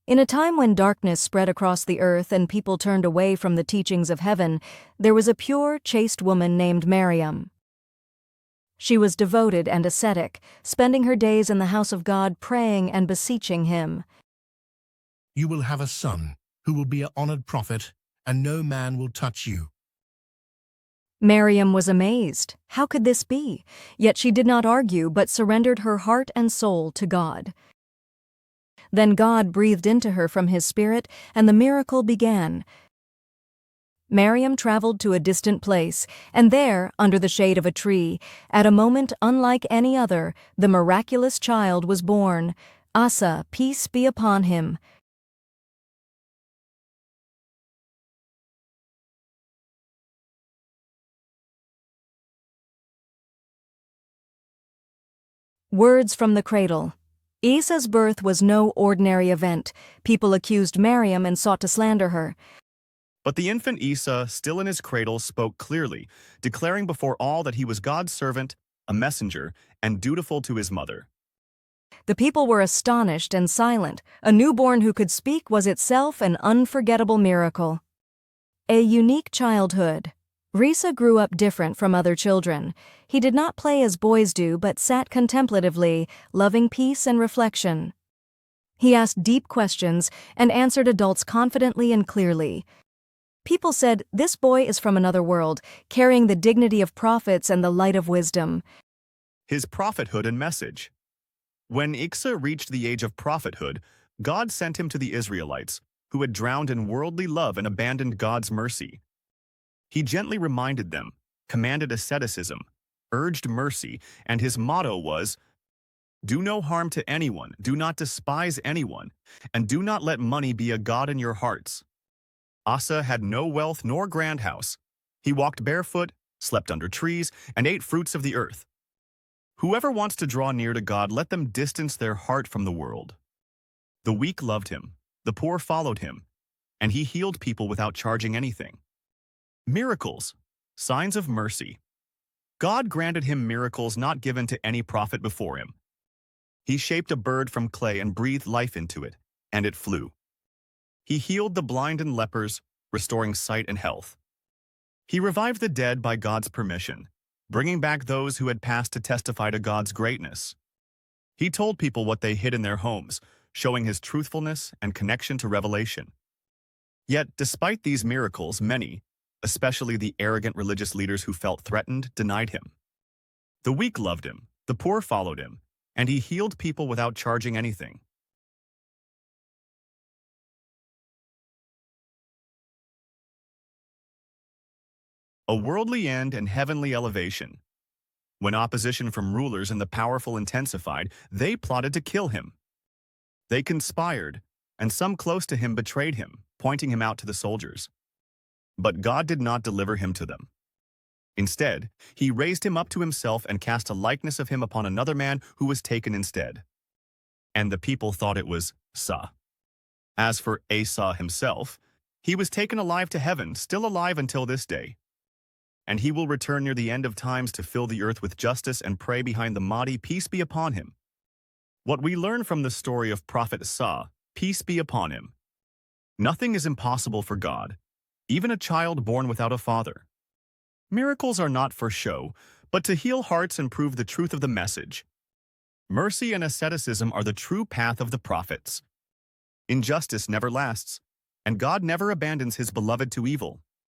In a time when darkness spread across the earth and people turned away from the teachings of heaven, there was a pure, chaste woman named Maryam. She was devoted and ascetic, spending her days in the house of God praying and beseeching Him. You will have a son, who will be an honored prophet, and no man will touch you. Maryam was amazed. How could this be? Yet she did not argue but surrendered her heart and soul to God. Then God breathed into her from His Spirit, and the miracle began. Maryam traveled to a distant place, and there, under the shade of a tree, at a moment unlike any other, the miraculous child was born. Asa, peace be upon him. Words from the cradle. Isa's birth was no ordinary event. People accused Maryam and sought to slander her. But the infant Isa, still in his cradle, spoke clearly, declaring before all that he was God's servant, a messenger, and dutiful to his mother. The people were astonished and silent. A newborn who could speak was itself an unforgettable miracle. A unique childhood. Risa grew up different from other children. He did not play as boys do but sat contemplatively, loving peace and reflection. He asked deep questions and answered adults confidently and clearly. People said, "This boy is from another world, carrying the dignity of prophets and the light of wisdom." His prophethood and message. When Isa reached the age of prophethood, God sent him to the Israelites, who had drowned in worldly love and abandoned God's mercy. He gently reminded them, commanded asceticism, urged mercy, and his motto was, "Do no harm to anyone, do not despise anyone, and do not let money be a god in your hearts." Asa had no wealth nor grand house. He walked barefoot, slept under trees, and ate fruits of the earth. Whoever wants to draw near to God, let them distance their heart from the world. The weak loved him, the poor followed him, and he healed people without charging anything. Miracles, signs of mercy. God granted him miracles not given to any prophet before him. He shaped a bird from clay and breathed life into it, and it flew. He healed the blind and lepers, restoring sight and health. He revived the dead by God's permission, bringing back those who had passed to testify to God's greatness. He told people what they hid in their homes, showing his truthfulness and connection to revelation. Yet, despite these miracles, many, especially the arrogant religious leaders who felt threatened, denied him. The weak loved him, the poor followed him, and he healed people without charging anything. A worldly end and heavenly elevation. When opposition from rulers and the powerful intensified, they plotted to kill him. They conspired, and some close to him betrayed him, pointing him out to the soldiers. But God did not deliver him to them. Instead, he raised him up to himself and cast a likeness of him upon another man who was taken instead. And the people thought it was Sa. As for Asa himself, he was taken alive to heaven, still alive until this day. And he will return near the end of times to fill the earth with justice and pray behind the Mahdi, peace be upon him. What we learn from the story of Prophet Sa, peace be upon him. Nothing is impossible for God, even a child born without a father. Miracles are not for show, but to heal hearts and prove the truth of the message. Mercy and asceticism are the true path of the prophets. Injustice never lasts, and God never abandons his beloved to evil.